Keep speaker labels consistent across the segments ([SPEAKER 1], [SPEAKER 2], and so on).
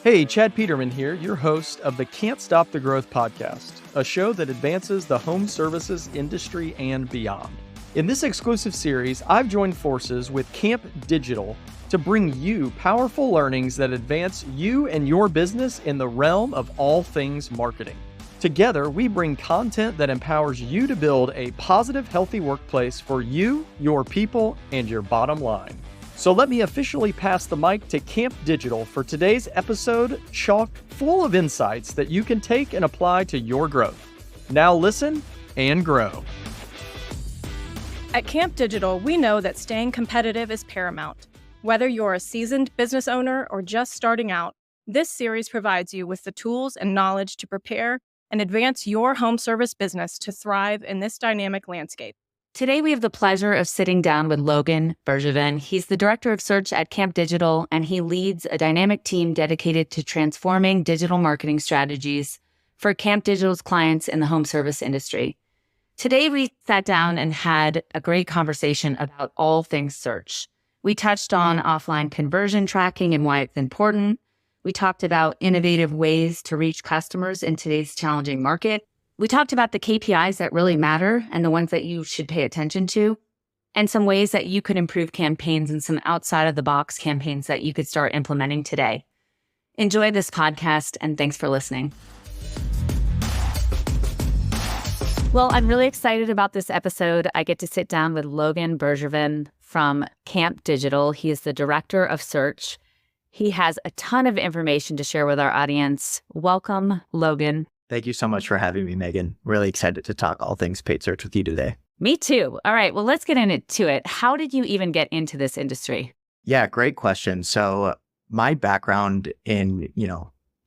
[SPEAKER 1] Hey, Chad Peterman here, your host of the Can't Stop the Growth podcast, a show that advances the home services industry and beyond. In this exclusive series, I've joined forces with Camp Digital to bring you powerful learnings that advance you and your business in the realm of all things marketing. Together, we bring content that empowers you to build a positive, healthy workplace for you, your people, and your bottom line. So let me officially pass the mic to Camp Digital for today's episode, chock full of insights that you can take and apply to your growth. Now listen and grow.
[SPEAKER 2] At Camp Digital, we know that staying competitive is paramount. Whether you're a seasoned business owner or just starting out, this series provides you with the tools and knowledge to prepare and advance your home service business to thrive in this dynamic landscape.
[SPEAKER 3] Today, we have the pleasure of sitting down with Logan Bergevin. He's the director of search at Camp Digital, and he leads a dynamic team dedicated to transforming digital marketing strategies for Camp Digital's clients in the home service industry. Today, we sat down and had a great conversation about all things search. We touched on offline conversion tracking and why it's important. We talked about innovative ways to reach customers in today's challenging market. We talked about the KPIs that really matter and the ones that you should pay attention to, and some ways that you could improve campaigns and some outside-of-the-box campaigns that you could start implementing today. Enjoy this podcast, and thanks for listening. Well, I'm really excited about this episode. I get to sit down with Logan Bergevin from Camp Digital. He is the director of search. He has a ton of information to share with our audience. Welcome, Logan.
[SPEAKER 4] Thank you so much for having me, Megan. Really excited to talk all things paid search with you today.
[SPEAKER 3] Me too. All right, well, let's get into it. How did you even get into this industry?
[SPEAKER 4] Yeah, great question. So my background in,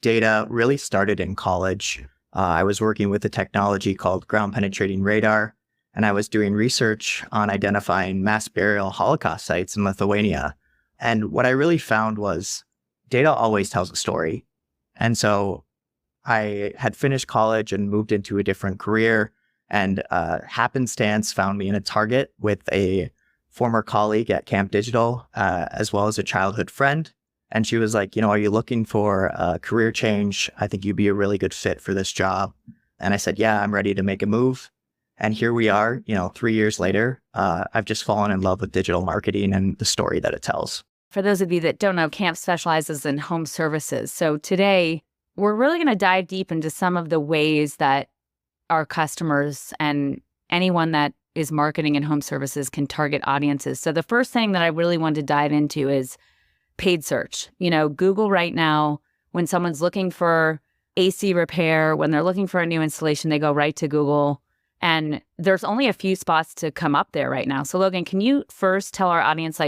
[SPEAKER 4] data really started in college. I was working with a technology called ground penetrating radar, and I was doing research on identifying mass burial Holocaust sites in Lithuania. And what I really found was data always tells a story. And so I had finished college and moved into a different career, and happenstance found me in a Target with a former colleague at Camp Digital, as well as a childhood friend. And she was like, are you looking for a career change? I think you'd be a really good fit for this job. And I said, yeah, I'm ready to make a move. And here we are, 3 years later. I've just fallen in love with digital marketing and the story that it tells.
[SPEAKER 3] For those of you that don't know, Camp specializes in home services. So today, we're really going to dive deep into some of the ways that our customers and anyone that is marketing in home services can target audiences. So the first thing that I really want to dive into is paid search. Google right now, when someone's looking for AC repair, when they're looking for a new installation, they go right to Google. And there's only a few spots to come up there right now. So Logan, can you first tell our audience,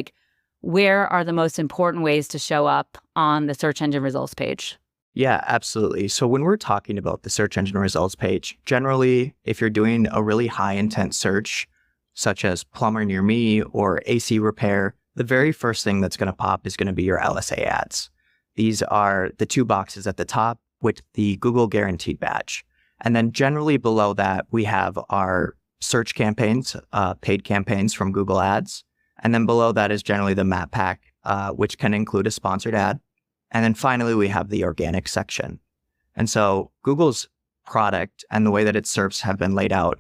[SPEAKER 3] where are the most important ways to show up on the search engine results page?
[SPEAKER 4] Yeah, absolutely. So when we're talking about the search engine results page, generally, if you're doing a really high intent search, such as plumber near me or AC repair, the very first thing that's going to pop is going to be your LSA ads. These are the two boxes at the top with the Google Guaranteed badge. And then generally below that, we have our search campaigns, paid campaigns from Google Ads. And then below that is generally the map pack, which can include a sponsored ad. And then finally, we have the organic section. And so Google's product and the way that its SERPs have been laid out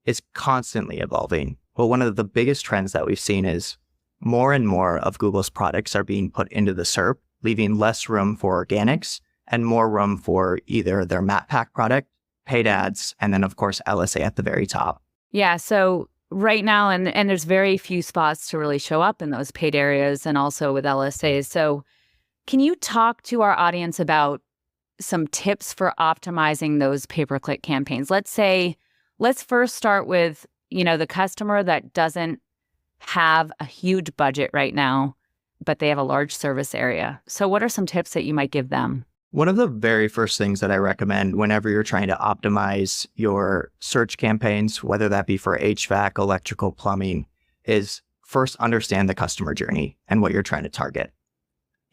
[SPEAKER 4] is constantly evolving. But one of the biggest trends that we've seen is more and more of Google's products are being put into the SERP, leaving less room for organics and more room for either their map pack product, paid ads, and then, of course, LSA at the very top.
[SPEAKER 3] Yeah, so right now, and there's very few spots to really show up in those paid areas and also with LSAs. So can you talk to our audience about some tips for optimizing those pay-per-click campaigns? Let's first start with, the customer that doesn't have a huge budget right now, but they have a large service area. So what are some tips that you might give them?
[SPEAKER 4] One of the very first things that I recommend whenever you're trying to optimize your search campaigns, whether that be for HVAC, electrical, plumbing, is first understand the customer journey and what you're trying to target.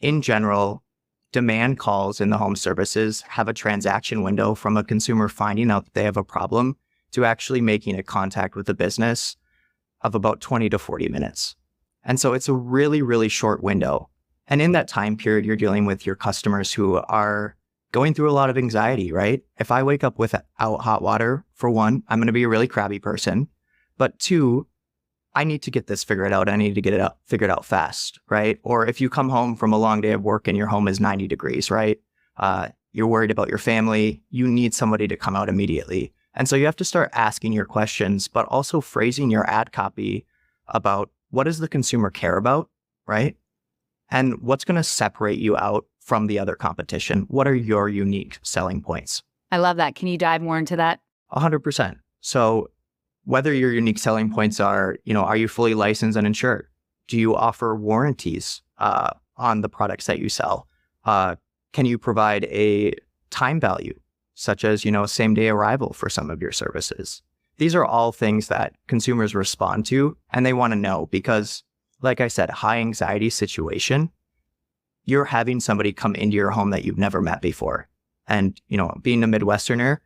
[SPEAKER 4] In general, demand calls in the home services have a transaction window from a consumer finding out that they have a problem to actually making a contact with the business of about 20 to 40 minutes. And so it's a really, really short window. And in that time period, you're dealing with your customers who are going through a lot of anxiety, right? If I wake up without hot water, for one, I'm going to be a really crabby person. But two, I need to get this figured out. I need to get it figured out fast, right? Or if you come home from a long day of work and your home is 90 degrees, right? You're worried about your family. You need somebody to come out immediately. And so you have to start asking your questions, but also phrasing your ad copy about what does the consumer care about, right? And what's going to separate you out from the other competition? What are your unique selling points?
[SPEAKER 3] I love that. Can you dive more into that?
[SPEAKER 4] 100%. So whether your unique selling points are, are you fully licensed and insured? Do you offer warranties on the products that you sell? Can you provide a time value, such as, same day arrival for some of your services? These are all things that consumers respond to and they want to know because, like I said, high anxiety situation, you're having somebody come into your home that you've never met before. And, being a Midwesterner,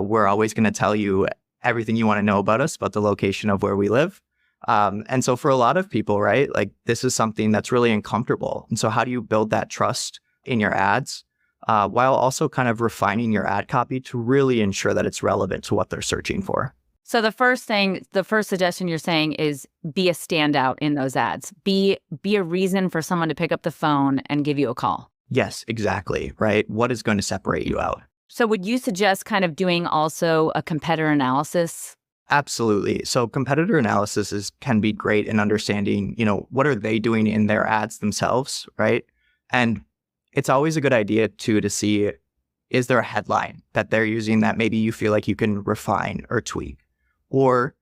[SPEAKER 4] we're always going to tell you everything you want to know about us, about the location of where we live. And so for a lot of people, right, like this is something that's really uncomfortable. And so how do you build that trust in your ads while also kind of refining your ad copy to really ensure that it's relevant to what they're searching for?
[SPEAKER 3] So the first suggestion you're saying is be a standout in those ads. Be a reason for someone to pick up the phone and give you a call.
[SPEAKER 4] Yes, exactly. Right. What is going to separate you out?
[SPEAKER 3] So would you suggest kind of doing also a competitor analysis?
[SPEAKER 4] Absolutely. So competitor analysis can be great in understanding, what are they doing in their ads themselves, right? And it's always a good idea too to see, is there a headline that they're using that maybe you feel like you can refine or tweak? Or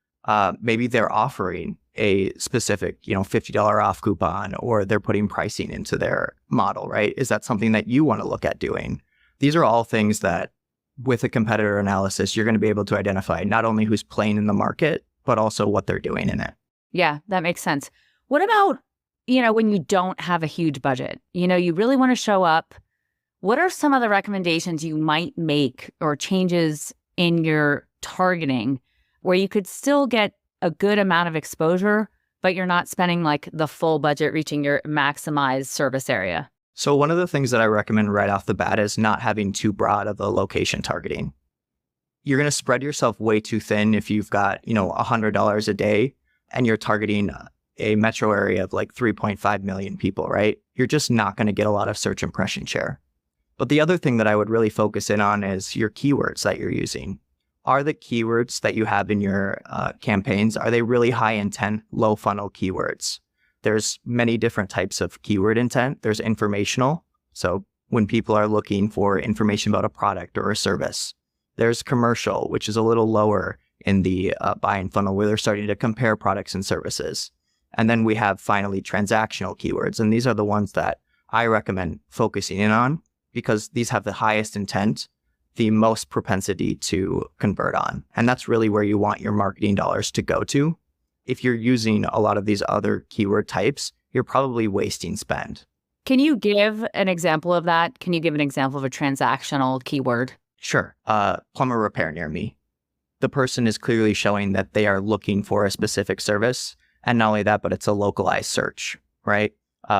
[SPEAKER 4] maybe they're offering a specific, $50 off coupon, or they're putting pricing into their model, right? Is that something that you want to look at doing? These are all things that with a competitor analysis, you're going to be able to identify not only who's playing in the market, but also what they're doing in it.
[SPEAKER 3] Yeah, that makes sense. What about, when you don't have a huge budget, you really want to show up. What are some of the recommendations you might make or changes in your targeting where you could still get a good amount of exposure, but you're not spending like the full budget reaching your maximized service area?
[SPEAKER 4] So one of the things that I recommend right off the bat is not having too broad of a location targeting. You're going to spread yourself way too thin if you've got, $100 a day and you're targeting a metro area of like 3.5 million people, right? You're just not going to get a lot of search impression share. But the other thing that I would really focus in on is your keywords that you're using. Are the keywords that you have in your campaigns, are they really high intent, low funnel keywords? There's many different types of keyword intent. There's informational. So when people are looking for information about a product or a service. There's commercial, which is a little lower in the buying funnel where they're starting to compare products and services. And then we have finally transactional keywords. And these are the ones that I recommend focusing in on because these have the highest intent, the most propensity to convert on. And that's really where you want your marketing dollars to go to. If you're using a lot of these other keyword types, you're probably wasting spend.
[SPEAKER 3] Can you give an example of that? Can you give an example of a transactional keyword?
[SPEAKER 4] Sure. Plumber repair near me. The person is clearly showing that they are looking for a specific service. And not only that, but it's a localized search, right?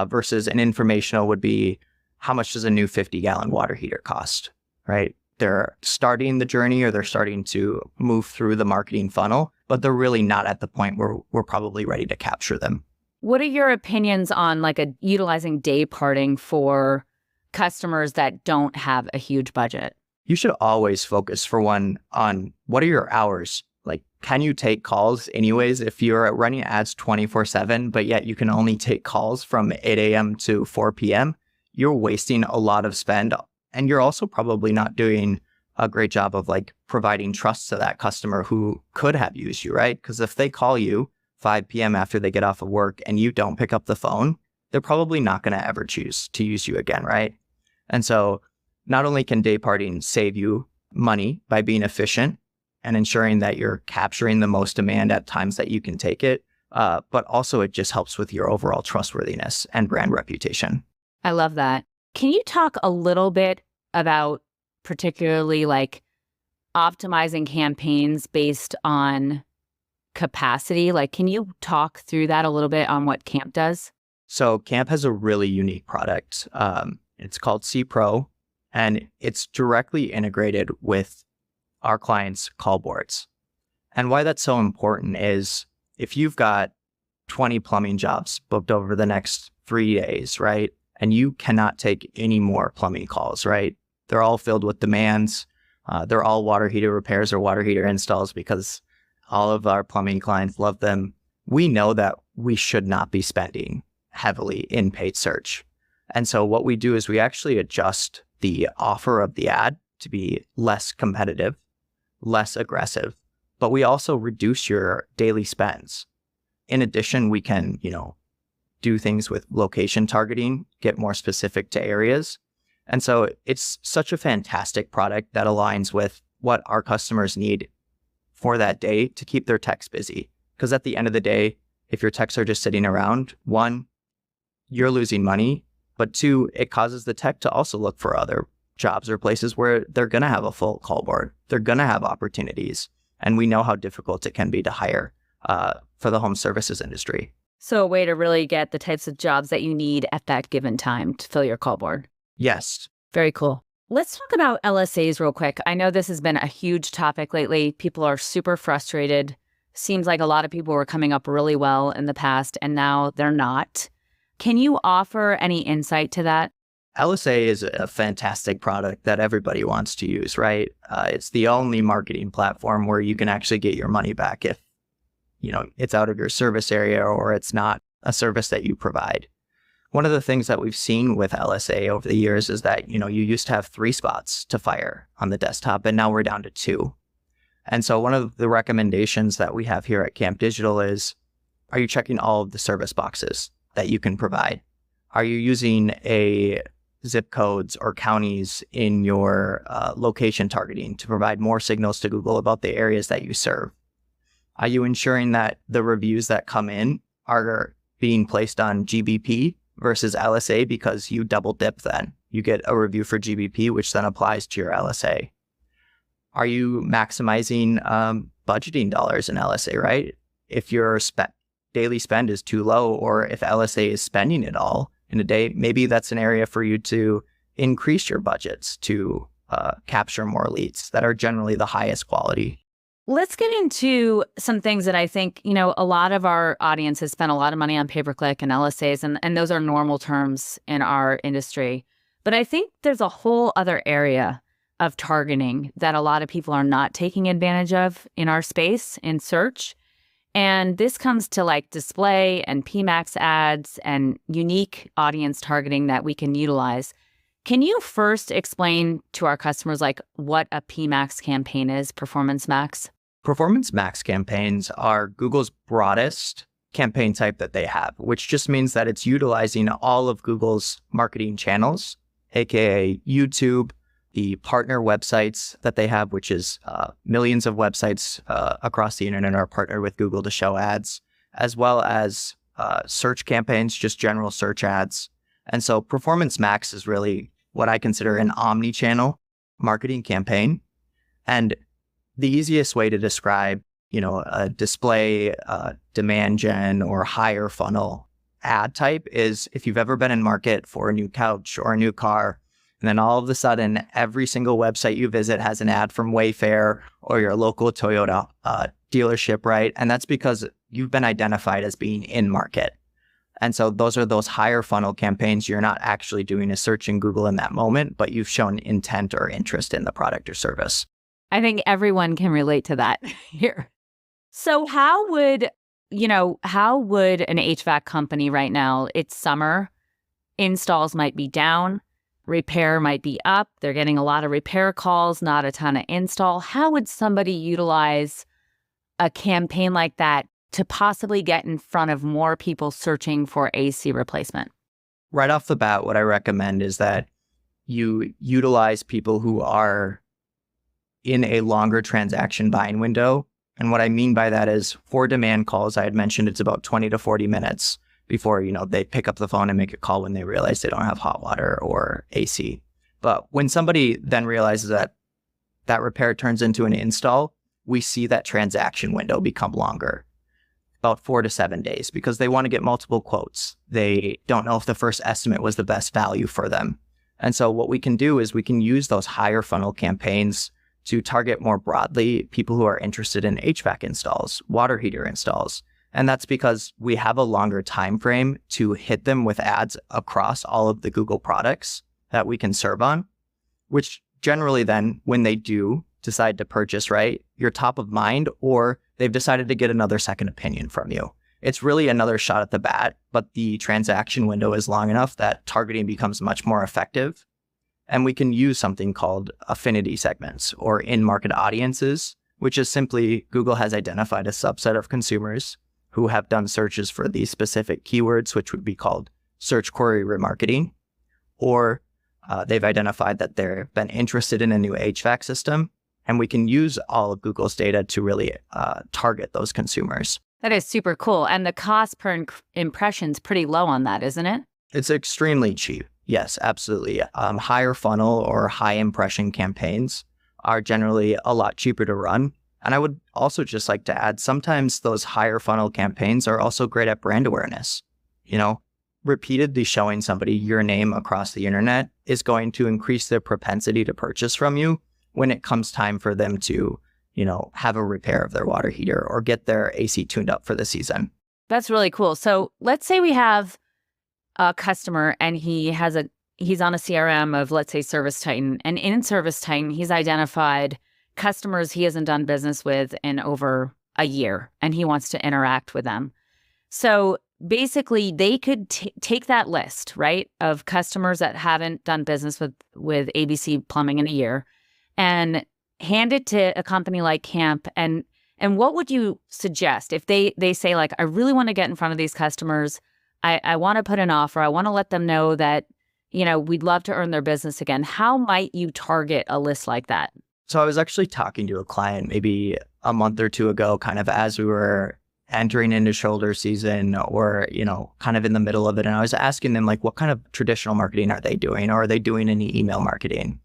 [SPEAKER 4] Versus an informational would be, how much does a new 50-gallon water heater cost, right? They're starting the journey or they're starting to move through the marketing funnel, but they're really not at the point where we're probably ready to capture them.
[SPEAKER 3] What are your opinions on utilizing day parting for customers that don't have a huge budget?
[SPEAKER 4] You should always focus, for one, on what are your hours? Like, can you take calls anyways? If you're running ads 24/7, but yet you can only take calls from 8 a.m. to 4 p.m., you're wasting a lot of spend. And you're also probably not doing a great job of providing trust to that customer who could have used you, right? Because if they call you 5 p.m. after they get off of work and you don't pick up the phone, they're probably not going to ever choose to use you again, right? And so not only can day parting save you money by being efficient and ensuring that you're capturing the most demand at times that you can take it, but also it just helps with your overall trustworthiness and brand reputation.
[SPEAKER 3] I love that. Can you talk a little bit about particularly optimizing campaigns based on capacity? Can you talk through that a little bit on what Camp does?
[SPEAKER 4] So Camp has a really unique product. It's called C Pro, and it's directly integrated with our clients' call boards. And why that's so important is if you've got 20 plumbing jobs booked over the next 3 days, right? And you cannot take any more plumbing calls, right? They're all filled with demands. They're all water heater repairs or water heater installs because all of our plumbing clients love them. We know that we should not be spending heavily in paid search. And so what we do is we actually adjust the offer of the ad to be less competitive, less aggressive, but we also reduce your daily spends. In addition, we can, do things with location targeting, get more specific to areas. And so it's such a fantastic product that aligns with what our customers need for that day to keep their techs busy. Because at the end of the day, if your techs are just sitting around, one, you're losing money, but two, it causes the tech to also look for other jobs or places where they're going to have a full call board. They're going to have opportunities. And we know how difficult it can be to hire for the home services industry.
[SPEAKER 3] So a way to really get the types of jobs that you need at that given time to fill your call board.
[SPEAKER 4] Yes.
[SPEAKER 3] Very cool. Let's talk about LSAs real quick. I know this has been a huge topic lately. People are super frustrated. Seems like a lot of people were coming up really well in the past, and now they're not. Can you offer any insight to that?
[SPEAKER 4] LSA is a fantastic product that everybody wants to use, right? It's the only marketing platform where you can actually get your money back if, it's out of your service area or it's not a service that you provide. One of the things that we've seen with LSA over the years is that, you used to have 3 spots to fire on the desktop, and now we're down to 2. And so one of the recommendations that we have here at Camp Digital is, are you checking all of the service boxes that you can provide? Are you using zip codes or counties in your location targeting to provide more signals to Google about the areas that you serve? Are you ensuring that the reviews that come in are being placed on GBP versus LSA because you double dip then? You get a review for GBP, which then applies to your LSA. Are you maximizing budgeting dollars in LSA, right? If your daily spend is too low, or if LSA is spending it all in a day, maybe that's an area for you to increase your budgets to capture more leads that are generally the highest quality.
[SPEAKER 3] Let's get into some things that I think, a lot of our audience has spent a lot of money on pay-per-click and LSAs, and those are normal terms in our industry. But I think there's a whole other area of targeting that a lot of people are not taking advantage of in our space in search. And this comes to like display and PMAX ads and unique audience targeting that we can utilize. Can you first explain to our customers what a PMAX campaign is, PerformanceMAX?
[SPEAKER 4] PerformanceMAX campaigns are Google's broadest campaign type that they have, which just means that it's utilizing all of Google's marketing channels, aka YouTube, the partner websites that they have, which is millions of websites across the internet are partnered with Google to show ads, as well as search campaigns, just general search ads. And so PerformanceMAX is really what I consider an omni-channel marketing campaign. And the easiest way to describe, a display, demand gen, or higher funnel ad type is if you've ever been in market for a new couch or a new car, and then all of a sudden, every single website you visit has an ad from Wayfair or your local Toyota dealership, right? And that's because you've been identified as being in market. And so those are those higher funnel campaigns. You're not actually doing a search in Google in that moment, but you've shown intent or interest in the product or service.
[SPEAKER 3] I think everyone can relate to that here. So how would an HVAC company right now, it's summer, installs might be down, repair might be up, they're getting a lot of repair calls, not a ton of install. How would somebody utilize a campaign like that to possibly get in front of more people searching for AC replacement?
[SPEAKER 4] Right off the bat, what I recommend is that you utilize people who are in a longer transaction buying window. And what I mean by that is for demand calls, I had mentioned it's about 20 to 40 minutes before, they pick up the phone and make a call when they realize they don't have hot water or AC. But when somebody then realizes that that repair turns into an install, we see that transaction window become longer. about 4 to 7 days because they want to get multiple quotes. They don't know if the first estimate was the best value for them. And so what we can do is we can use those higher funnel campaigns to target more broadly people who are interested in HVAC installs, water heater installs. And that's because we have a longer time frame to hit them with ads across all of the Google products that we can serve on, which generally then when they do decide to purchase, right, you're top of mind, or they've decided to get another second opinion from you. It's really another shot at the bat, but the transaction window is long enough that targeting becomes much more effective. And we can use something called affinity segments or in-market audiences, which is simply Google has identified a subset of consumers who have done searches for these specific keywords, which would be called search query remarketing, or they've identified that they've been interested in a new HVAC system, and we can use all of Google's data to really target those consumers.
[SPEAKER 3] That is super cool. And the cost per impression is pretty low on that, isn't it?
[SPEAKER 4] It's extremely cheap. Yes, absolutely. Higher funnel or high impression campaigns are generally a lot cheaper to run. And I would also just like to add, sometimes those higher funnel campaigns are also great at brand awareness. You know, repeatedly showing somebody your name across the internet is going to increase their propensity to purchase from you when it comes time for them to, you know, have a repair of their water heater or get their AC tuned up for the season.
[SPEAKER 3] That's really cool. So let's say we have a customer and he's on a CRM of, let's say, ServiceTitan. And in ServiceTitan, he's identified customers he hasn't done business with in over a year, and he wants to interact with them. So basically, they could take that list, right, of customers that haven't done business with ABC Plumbing in a year and hand it to a company like Camp. And what would you suggest if they say, like, I really want to get in front of these customers. I want to put an offer. I want to let them know that, you know, we'd love to earn their business again. How might you target a list like that?
[SPEAKER 4] So I was actually talking to a client maybe a month or two ago, kind of as we were entering into shoulder season or, you know, kind of in the middle of it. And I was asking them, like, what kind of traditional marketing are they doing? Or are they doing any email marketing?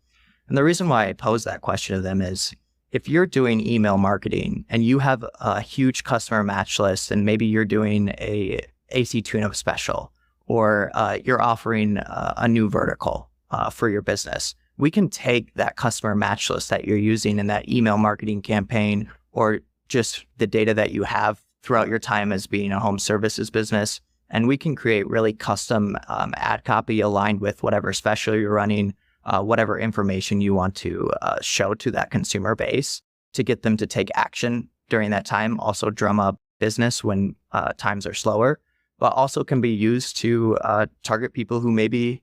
[SPEAKER 4] And the reason why I posed that question to them is if you're doing email marketing and you have a huge customer match list and maybe you're doing a AC tune-up special or you're offering a new vertical for your business, we can take that customer match list that you're using in that email marketing campaign or just the data that you have throughout your time as being a home services business, and we can create really custom ad copy aligned with whatever special you're running, whatever information you want to show to that consumer base to get them to take action during that time, also drum up business when times are slower, but also can be used to target people who maybe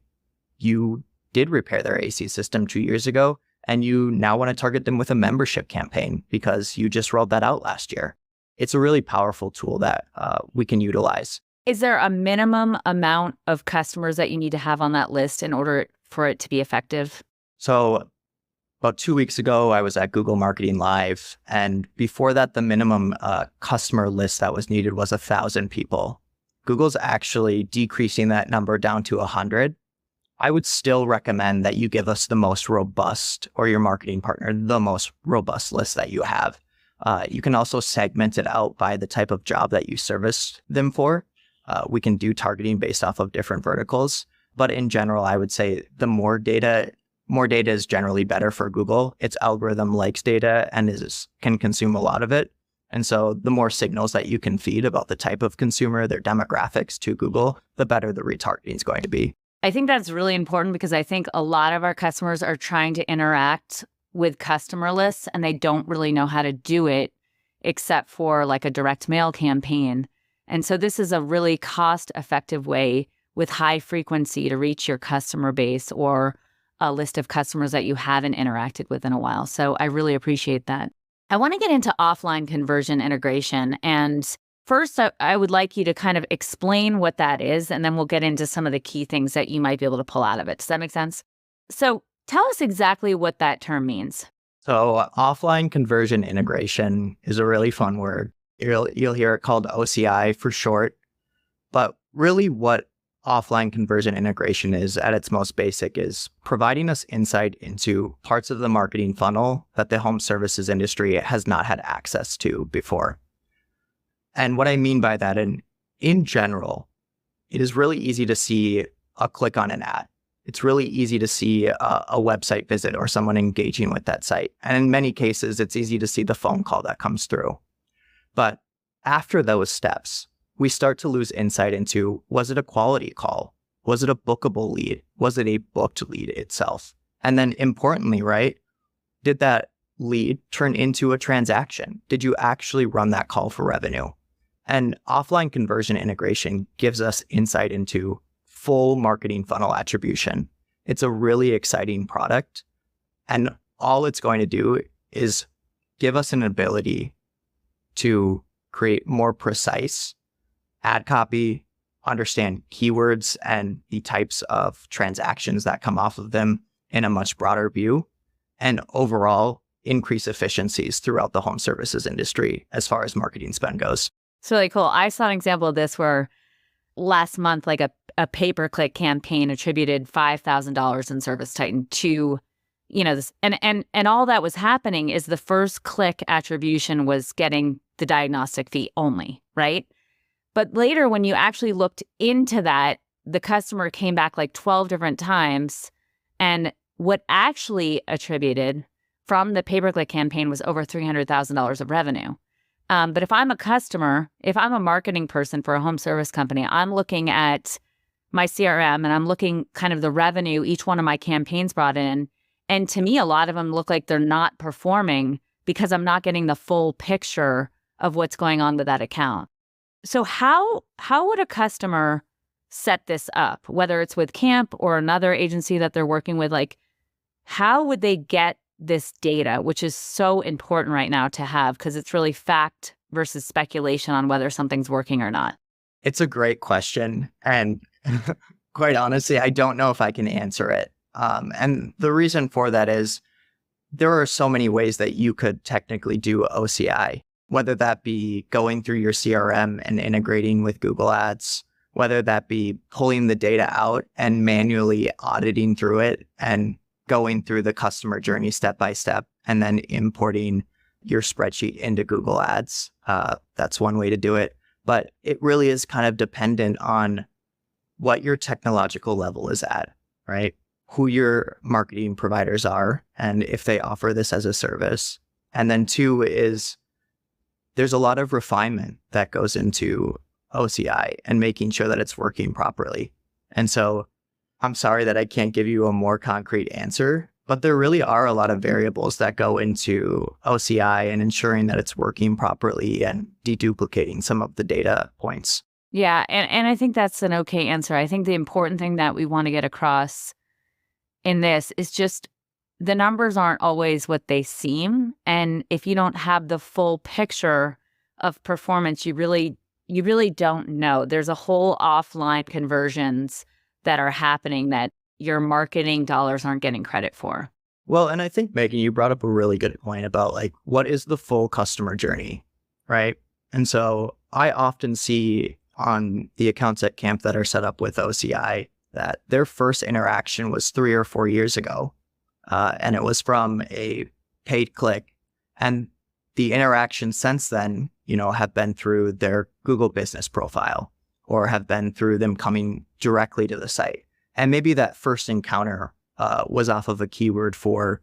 [SPEAKER 4] you did repair their AC system 2 years ago, and you now want to target them with a membership campaign because you just rolled that out last year. It's a really powerful tool that we can utilize.
[SPEAKER 3] Is there a minimum amount of customers that you need to have on that list in order for it to be effective?
[SPEAKER 4] So about 2 weeks ago, I was at Google Marketing Live. And before that, the minimum customer list that was needed was 1,000 people. Google's actually decreasing that number down to 100. I would still recommend that you give us the most robust, or your marketing partner, the most robust list that you have. You can also segment it out by the type of job that you service them for. We can do targeting based off of different verticals. But in general, I would say the more data is generally better for Google. Its algorithm likes data and can consume a lot of it. And so the more signals that you can feed about the type of consumer, their demographics to Google, the better the retargeting is going to be.
[SPEAKER 3] I think that's really important because I think a lot of our customers are trying to interact with customer lists and they don't really know how to do it except for like a direct mail campaign. And so this is a really cost-effective way with high frequency to reach your customer base or a list of customers that you haven't interacted with in a while. So I really appreciate that. I want to get into offline conversion integration. And first, I would like you to kind of explain what that is, and then we'll get into some of the key things that you might be able to pull out of it. Does that make sense? So tell us exactly what that term means.
[SPEAKER 4] So offline conversion integration is a really fun word. You'll hear it called OCI for short. But really what offline conversion integration is at its most basic is providing us insight into parts of the marketing funnel that the home services industry has not had access to before. And what I mean by that, in general, it is really easy to see a click on an ad. It's really easy to see a website visit or someone engaging with that site. And in many cases, it's easy to see the phone call that comes through. But after those steps, we start to lose insight into, was it a quality call? Was it a bookable lead? Was it a booked lead itself? And then importantly, right, did that lead turn into a transaction? Did you actually run that call for revenue? And offline conversion integration gives us insight into full marketing funnel attribution. It's a really exciting product. And all it's going to do is give us an ability to create more precise ad copy, understand keywords and the types of transactions that come off of them in a much broader view, and overall increase efficiencies throughout the home services industry as far as marketing spend goes.
[SPEAKER 3] It's really cool. I saw an example of this where last month, like a pay-per-click campaign attributed $5,000 in ServiceTitan to, this, and all that was happening is the first click attribution was getting the diagnostic fee only, right? But later, when you actually looked into that, the customer came back like 12 different times, and what actually attributed from the pay-per-click campaign was over $300,000 of revenue. But if I'm a customer, if I'm a marketing person for a home service company, I'm looking at my CRM and I'm looking kind of the revenue each one of my campaigns brought in. And to me, a lot of them look like they're not performing because I'm not getting the full picture of what's going on with that account. So how would a customer set this up, whether it's with Camp or another agency that they're working with? Like, how would they get this data, which is so important right now to have, because it's really fact versus speculation on whether something's working or not?
[SPEAKER 4] It's a great question. And quite honestly, I don't know if I can answer it. And the reason for that is there are so many ways that you could technically do OCI, whether that be going through your CRM and integrating with Google Ads, whether that be pulling the data out and manually auditing through it and going through the customer journey step by step, and then importing your spreadsheet into Google Ads. That's one way to do it. But it really is kind of dependent on what your technological level is at, right? Who your marketing providers are, and if they offer this as a service. And then two is there's a lot of refinement that goes into OCI and making sure that it's working properly. And so I'm sorry that I can't give you a more concrete answer, but there really are a lot of variables that go into OCI and ensuring that it's working properly and deduplicating some of the data points.
[SPEAKER 3] Yeah, and I think that's an okay answer. I think the important thing that we want to get across in this is just the numbers aren't always what they seem. And if you don't have the full picture of performance, you really don't know. There's a whole offline conversions that are happening that your marketing dollars aren't getting credit for.
[SPEAKER 4] Well, and I think, Megan, you brought up a really good point about like, what is the full customer journey, right? And so I often see on the accounts at Camp that are set up with OCI that their first interaction was 3 or 4 years ago. And it was from a paid click. And the interactions since then, have been through their Google business profile or have been through them coming directly to the site. And maybe that first encounter was off of a keyword for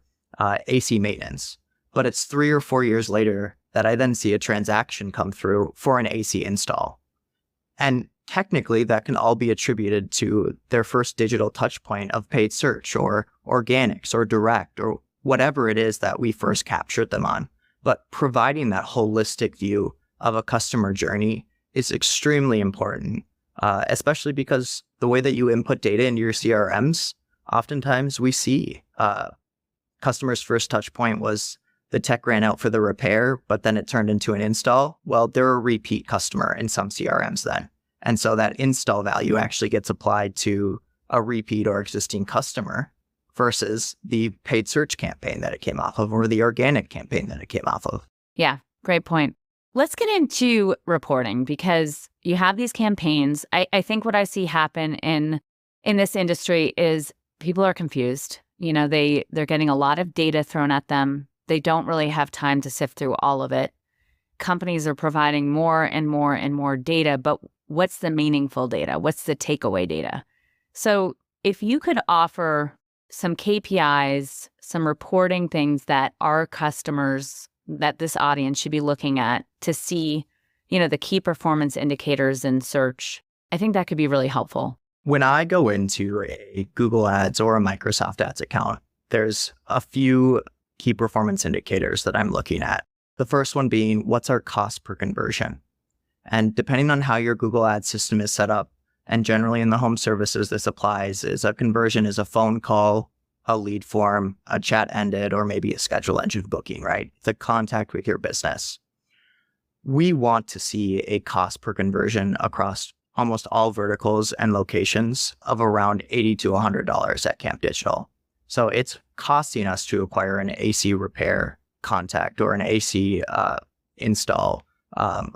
[SPEAKER 4] AC maintenance. But it's 3 or 4 years later that I then see a transaction come through for an AC install. And technically, that can all be attributed to their first digital touch point of paid search or organics or direct or whatever it is that we first captured them on. But providing that holistic view of a customer journey is extremely important, especially because the way that you input data into your CRMs, oftentimes we see customers' first touch point was the tech ran out for the repair, but then it turned into an install. Well, they're a repeat customer in some CRMs then. And so that install value actually gets applied to a repeat or existing customer versus the paid search campaign that it came off of or the organic campaign that it came off of.
[SPEAKER 3] Yeah, great point. Let's get into reporting because you have these campaigns. I think what I see happen in this industry is people are confused. They're getting a lot of data thrown at them. They don't really have time to sift through all of it. companies are providing more and more and more data, but what's the meaningful data? What's the takeaway data? So if you could offer some KPIs, some reporting things that our customers, that this audience should be looking at to see, the key performance indicators in search, I think that could be really helpful.
[SPEAKER 4] When I go into a Google Ads or a Microsoft Ads account, there's a few key performance indicators that I'm looking at. The first one being, what's our cost per conversion? And depending on how your Google Ads system is set up, and generally in the home services this applies, is a conversion is a phone call, a lead form, a chat ended, or maybe a schedule engine booking, right? The contact with your business. We want to see a cost per conversion across almost all verticals and locations of around $80 to $100 at Camp Digital. So it's costing us to acquire an AC repair contact or an AC install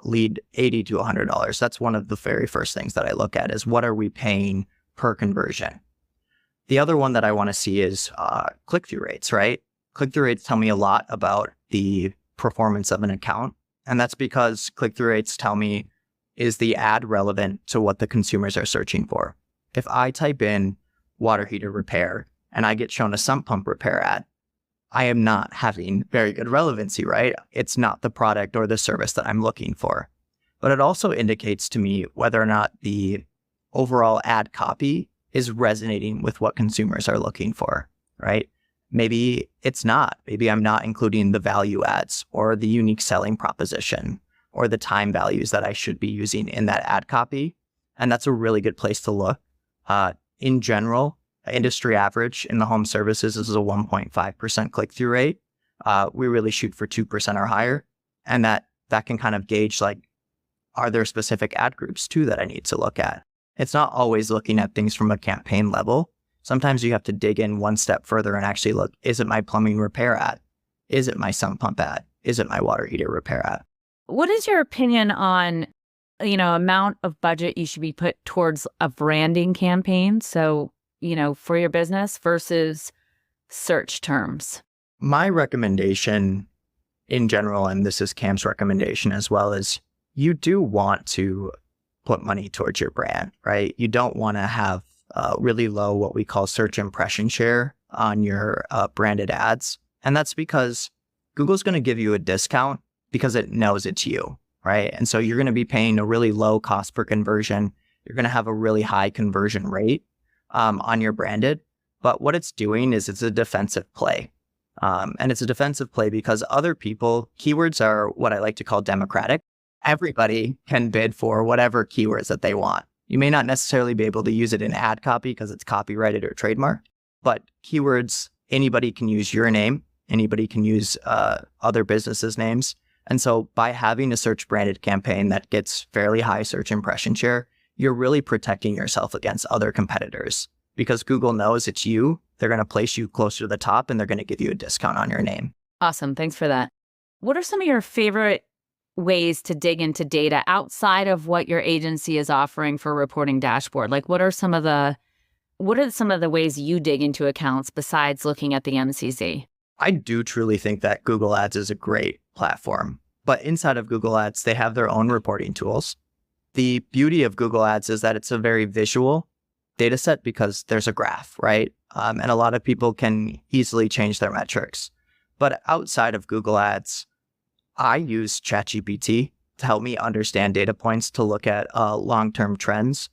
[SPEAKER 4] lead $80 to $100. That's one of the very first things that I look at is what are we paying per conversion? The other one that I want to see is click-through rates, right? Click-through rates tell me a lot about the performance of an account. And that's because click-through rates tell me, is the ad relevant to what the consumers are searching for? If I type in water heater repair and I get shown a sump pump repair ad, I am not having very good relevancy, right? It's not the product or the service that I'm looking for. But it also indicates to me whether or not the overall ad copy is resonating with what consumers are looking for, right? Maybe it's not. Maybe I'm not including the value adds or the unique selling proposition or the time values that I should be using in that ad copy. And that's a really good place to look. In general, industry average in the home services is a 1.5% click-through rate. We really shoot for 2% or higher. And that can kind of gauge, like, are there specific ad groups too that I need to look at? It's not always looking at things from a campaign level. Sometimes you have to dig in one step further and actually look, is it my plumbing repair ad? Is it my sump pump ad? Is it my water heater repair ad?
[SPEAKER 3] What is your opinion on, amount of budget you should be put towards a branding campaign? So, for your business versus search terms.
[SPEAKER 4] My recommendation in general, and this is Cam's recommendation as well, is you do want to put money towards your brand, right? You don't want to have really low, what we call search impression share on your branded ads. And that's because Google's going to give you a discount because it knows it's you, right? And so you're going to be paying a really low cost per conversion. You're going to have a really high conversion rate on your branded. But what it's doing is it's a defensive play. And it's a defensive play because other people, keywords are what I like to call democratic. Everybody can bid for whatever keywords that they want. You may not necessarily be able to use it in ad copy because it's copyrighted or trademarked, but keywords, anybody can use your name. Anybody can use other businesses' names. And so by having a search branded campaign that gets fairly high search impression share, you're really protecting yourself against other competitors because Google knows it's you. They're going to place you closer to the top and they're going to give you a discount on your name.
[SPEAKER 3] Awesome. Thanks for that. What are some of your favorite ways to dig into data outside of what your agency is offering for a reporting dashboard? Like what are some of the ways you dig into accounts besides looking at the MCZ?
[SPEAKER 4] I do truly think that Google Ads is a great platform, but inside of Google Ads, they have their own reporting tools. The beauty of Google Ads is that it's a very visual data set because there's a graph, right? And a lot of people can easily change their metrics. But outside of Google Ads, I use ChatGPT to help me understand data points to look at long-term trends.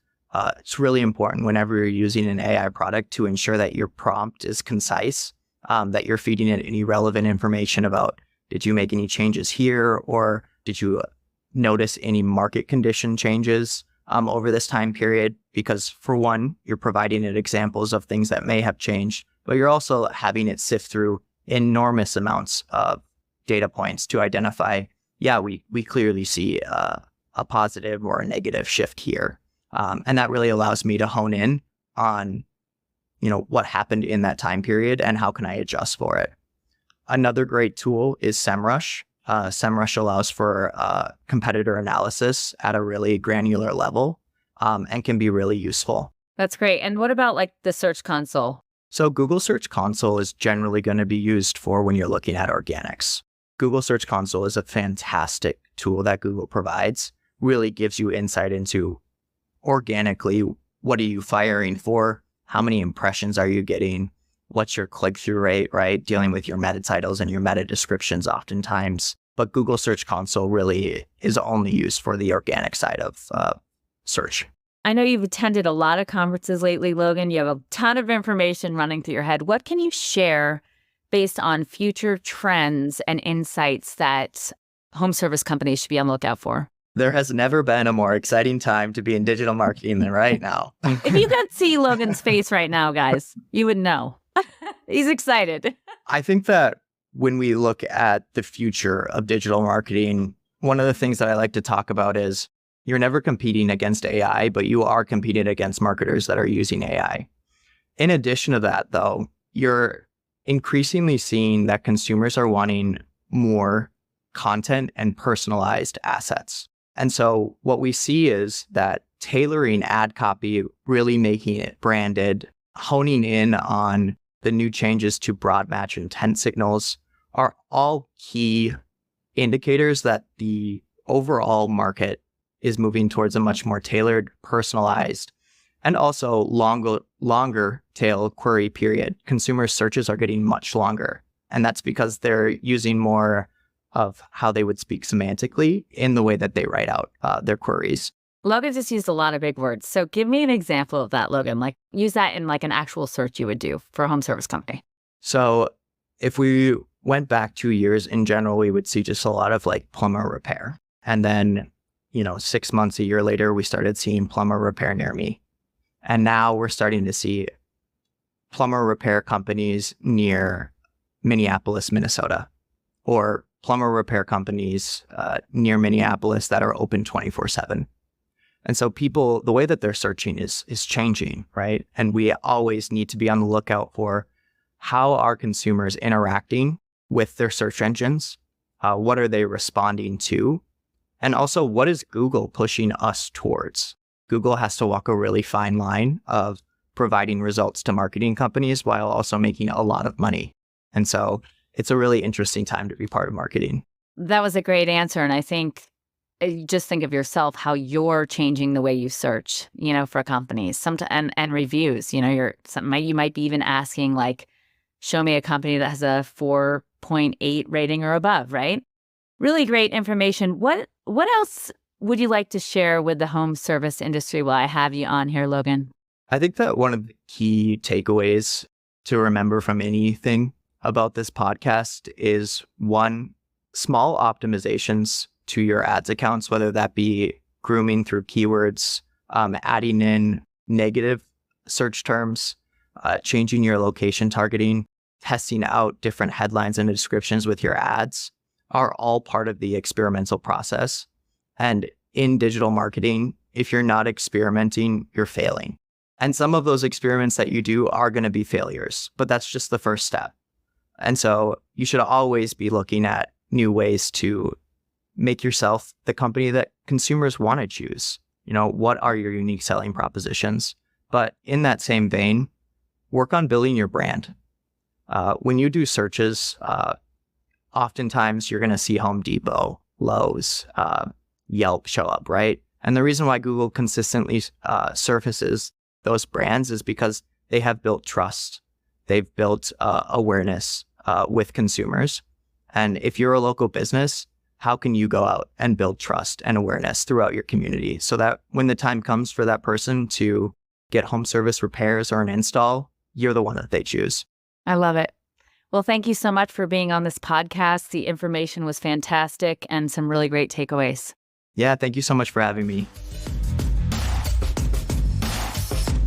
[SPEAKER 4] It's really important whenever you're using an AI product to ensure that your prompt is concise, that you're feeding it any relevant information about, did you make any changes here? Or did you notice any market condition changes over this time period? Because for one, you're providing it examples of things that may have changed, but you're also having it sift through enormous amounts of data points to identify, we clearly see a positive or a negative shift here. And that really allows me to hone in on, what happened in that time period and how can I adjust for it. Another great tool is SEMrush. SEMrush allows for competitor analysis at a really granular level and can be really useful.
[SPEAKER 3] That's great. And what about like the Search Console?
[SPEAKER 4] So Google Search Console is generally going to be used for when you're looking at organics. Google Search Console is a fantastic tool that Google provides. Really gives you insight into organically, what are you firing for? How many impressions are you getting? What's your click-through rate, right? Dealing with your meta titles and your meta descriptions oftentimes. But Google Search Console really is only used for the organic side of search.
[SPEAKER 3] I know you've attended a lot of conferences lately, Logan. You have a ton of information running through your head. What can you share based on future trends and insights that home service companies should be on the lookout for?
[SPEAKER 4] There has never been a more exciting time to be in digital marketing than right now.
[SPEAKER 3] If you could see Logan's face right now, guys, you would know. He's excited.
[SPEAKER 4] I think that when we look at the future of digital marketing, one of the things that I like to talk about is you're never competing against AI, but you are competing against marketers that are using AI. In addition to that, though, you're increasingly seeing that consumers are wanting more content and personalized assets. And so what we see is that tailoring ad copy, really making it branded, honing in on the new changes to broad match intent signals are all key indicators that the overall market is moving towards a much more tailored, personalized, and also longer tail query period. Consumer searches are getting much longer, and that's because they're using more of how they would speak semantically in the way that they write out their queries.
[SPEAKER 3] Logan just used a lot of big words. So give me an example of that, Logan. Like use that in like an actual search you would do for a home service company.
[SPEAKER 4] So if we went back 2 years, in general, we would see just a lot of like plumber repair. And then, 6 months, a year later, we started seeing plumber repair near me. And now we're starting to see plumber repair companies near Minneapolis, Minnesota, or plumber repair companies near Minneapolis that are open 24/7. And so people, the way that they're searching is changing, right? And we always need to be on the lookout for how are consumers interacting with their search engines? What are they responding to? And also, what is Google pushing us towards? Google has to walk a really fine line of providing results to marketing companies while also making a lot of money. And so it's a really interesting time to be part of marketing.
[SPEAKER 3] That was a great answer. And I think just think of yourself, how you're changing the way you search, for companies and reviews. You might be even asking like, show me a company that has a 4.8 rating or above, right? Really great information. What else would you like to share with the home service industry while I have you on here, Logan?
[SPEAKER 4] I think that one of the key takeaways to remember from anything about this podcast is one, small optimizations to your ads accounts, whether that be grooming through keywords, adding in negative search terms, changing your location targeting, testing out different headlines and descriptions with your ads are all part of the experimental process. And in digital marketing, if you're not experimenting, you're failing. And some of those experiments that you do are going to be failures, but that's just the first step. And so you should always be looking at new ways to make yourself the company that consumers want to choose. What are your unique selling propositions? But in that same vein, work on building your brand. When you do searches, oftentimes you're going to see Home Depot, Lowe's, Yelp show up, right? And the reason why Google consistently surfaces those brands is because they have built trust. They've built awareness with consumers. And if you're a local business, how can you go out and build trust and awareness throughout your community so that when the time comes for that person to get home service repairs or an install, you're the one that they choose?
[SPEAKER 3] I love it. Well, thank you so much for being on this podcast. The information was fantastic and some really great takeaways.
[SPEAKER 4] Yeah, thank you so much for having me.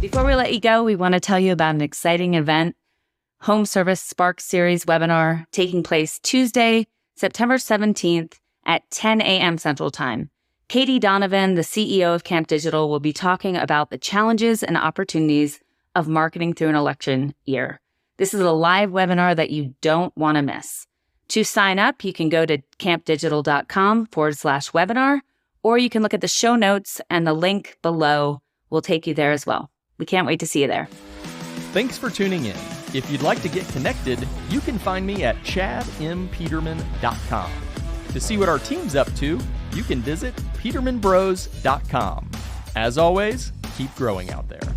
[SPEAKER 3] Before we let you go, we want to tell you about an exciting event, Home Service Spark Series webinar taking place Tuesday, September 17th at 10 a.m. Central Time. Katie Donovan, the CEO of Camp Digital, will be talking about the challenges and opportunities of marketing through an election year. This is a live webinar that you don't want to miss. To sign up, you can go to campdigital.com/webinar, or you can look at the show notes and the link below will take you there as well. We can't wait to see you there.
[SPEAKER 1] Thanks for tuning in. If you'd like to get connected, you can find me at chadmpeterman.com. To see what our team's up to, you can visit petermanbros.com. As always, keep growing out there.